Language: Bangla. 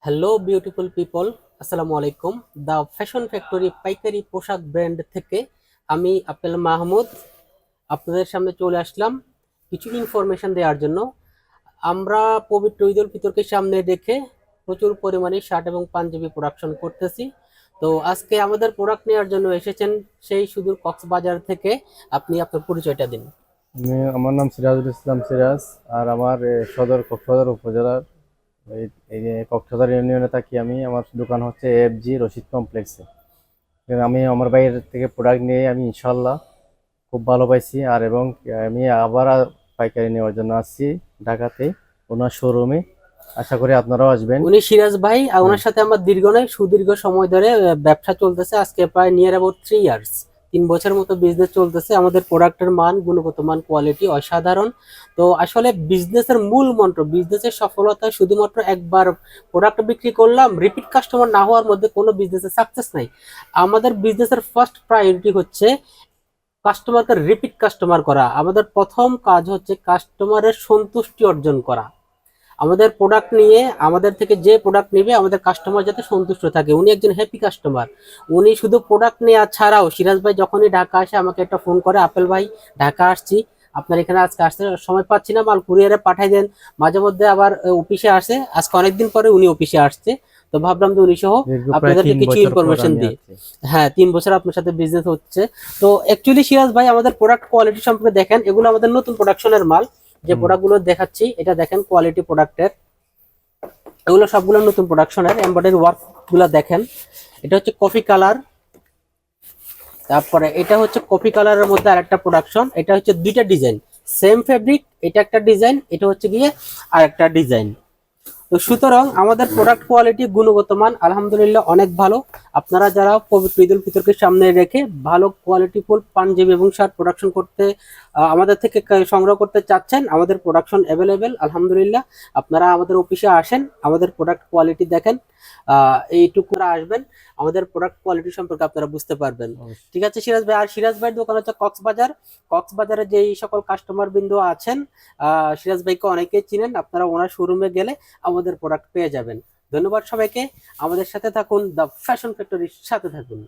হ্যালো বিউটিফুল পিপল, আসসালামু আলাইকুম। দ্য ফ্যাশন ফ্যাক্টরি পাইকারি পোশাক ব্র্যান্ড থেকে আমি আপেল মাহমুদ আপনাদের সামনে চলে আসলাম কিছু ইনফরমেশন দেওয়ার জন্য। আমরা পবিত্র ঈদ উল ফিতরকে সামনে রেখে প্রচুর পরিমাণে শার্ট এবং পাঞ্জাবি প্রোডাকশন করতেছি। তো আজকে আমাদের প্রোডাক্ট নেওয়ার জন্য এসেছেন সেই সুদূর কক্সবাজার থেকে। আপনি আপনার পরিচয়টা দিন। আমার নাম সিরাজুল ইসলাম সিরাজ। আর আমার কক্সবাজার উপজেলার এই এই যে কক্সবাজার ইউনিয়নে থাকি আমি। আমার দোকান হচ্ছে এফজি রশিদ কমপ্লেক্সে। আমি আমার বাইরের থেকে প্রোডাক্ট নিয়ে আমি ইনশাল্লাহ খুব ভালো পাইছি। আর এবং আমি আবার পাইকারি নেওয়ার জন্য আসছি ঢাকাতে ওনার শোরুমে। আশা করি আপনারাও আসবেন। উনি সিরাজ ভাই, আর হ্যাঁ। ওনার সাথে আমার দীর্ঘ নয় সুদীর্ঘ সময় ধরে ব্যবসা চলতেছে। আজকে প্রায় নিয়ার অ্যাবাউট 3 ইয়ার্স, 3 বছর মতো বিজনেস চলতেছে। আমাদের প্রোডাক্টের মান, গুণগত মান, কোয়ালিটি অসাধারণ। তো আসলে বিজনেসের মূল মন্ত্র, বিজনেসের সফলতা শুধুমাত্র একবার প্রোডাক্ট বিক্রি করলাম, রিপিট কাস্টমার না হওয়ার মধ্যে কোনো বিজনেসের সাকসেস নাই। আমাদের বিজনেসের ফার্স্ট প্রায়োরিটি হচ্ছে কাস্টমারকে রিপিট কাস্টমার করা। আমাদের প্রথম কাজ হচ্ছে কাস্টমারের সন্তুষ্টি অর্জন করা। আমাদের প্রোডাক্ট নিয়ে আমাদের থেকে যে প্রোডাক্ট নেবে আমাদের কাস্টমার যাতে সন্তুষ্ট থাকে, উনি একজন হ্যাপি কাস্টমার। উনি শুধু প্রোডাক্ট নেওয়া ছাড়াও সিরাজ ভাই যখনই ঢাকা আসে আমাকে একটা ফোন করে, আপেল ভাই ঢাকা আসছি, আপনার এখানে আজকে আসতে সময় পাচ্ছি না, মাল কুরিয়ারে পাঠাই দেন। মাঝে মধ্যে আবার অফিসে আসে, আজকে অনেকদিন পরে উনি অফিসে আসছে। তো ভাবলাম যে উনি সহ দীর্ঘ প্রায় আপনাদেরকে তিন কিছু বছর পর ইনফরমেশন আমি দিই। আসছি। হ্যাঁ, 3 বছর আপনার সাথে বিজনেস হচ্ছে। তো অ্যাকচুয়ালি সিরাজ ভাই আমাদের প্রোডাক্ট কোয়ালিটি সম্পর্কে দেখেন, এগুলো আমাদের নতুন প্রোডাকশনের মাল। যে হুম। প্রোডাক্টগুলো দেখাচ্ছি এটা দেখেন কোয়ালিটি প্রোডাক্টের, এগুলো সবগুলো নতুন প্রোডাকশনের। এমব্রয়ডারি ওয়ার্ক গুলা দেখেন, এটা হচ্ছে কফি কালার। তারপরে এটা হচ্ছে কফি কালারের মধ্যে আরেকটা প্রোডাকশন, এটা হচ্ছে দুইটা ডিজাইন, সেম ফেব্রিক। এটা একটা ডিজাইন, এটা হচ্ছে গিয়ে আরেকটা ডিজাইন। তো সুতরাং আমাদের প্রোডাক্ট কোয়ালিটি, গুণগত মান আলহামদুলিল্লাহ অনেক ভালো। আপনারা যারা পবিত্র ঈদ উল ফিতরকে সামনে রেখে ভালো কোয়ালিটিফুল পাঞ্জাবি এবং শার্ট প্রোডাকশন করতে আমাদের থেকে সংগ্রহ করতে চাচ্ছেন, আমাদের প্রোডাকশন অ্যাভেলেবেল আলহামদুলিল্লাহ। আপনারা আমাদের অফিসে আসেন, আমাদের প্রোডাক্ট কোয়ালিটি দেখেন। এইটুকু আসবেন, আমাদের প্রোডাক্ট কোয়ালিটি সম্পর্কে আপনারা বুঝতে পারবেন। অবশ্যই। ঠিক আছে সিরাজ ভাই। আর সিরাজ ভাইয়ের দোকান হচ্ছে কক্সবাজার। কক্সবাজারে যেই সকল কাস্টমার বিন্দু আছেন, সিরাজ ভাইকে অনেকেই চিনেন, আপনারা ওনার শোরুমে গেলে আমাদের প্রোডাক্ট পেয়ে যাবেন। ধন্যবাদ সবাইকে। আমাদের সাথে থাকুন, দ্য ফ্যাশন ফ্যাক্টরির সাথে থাকুন।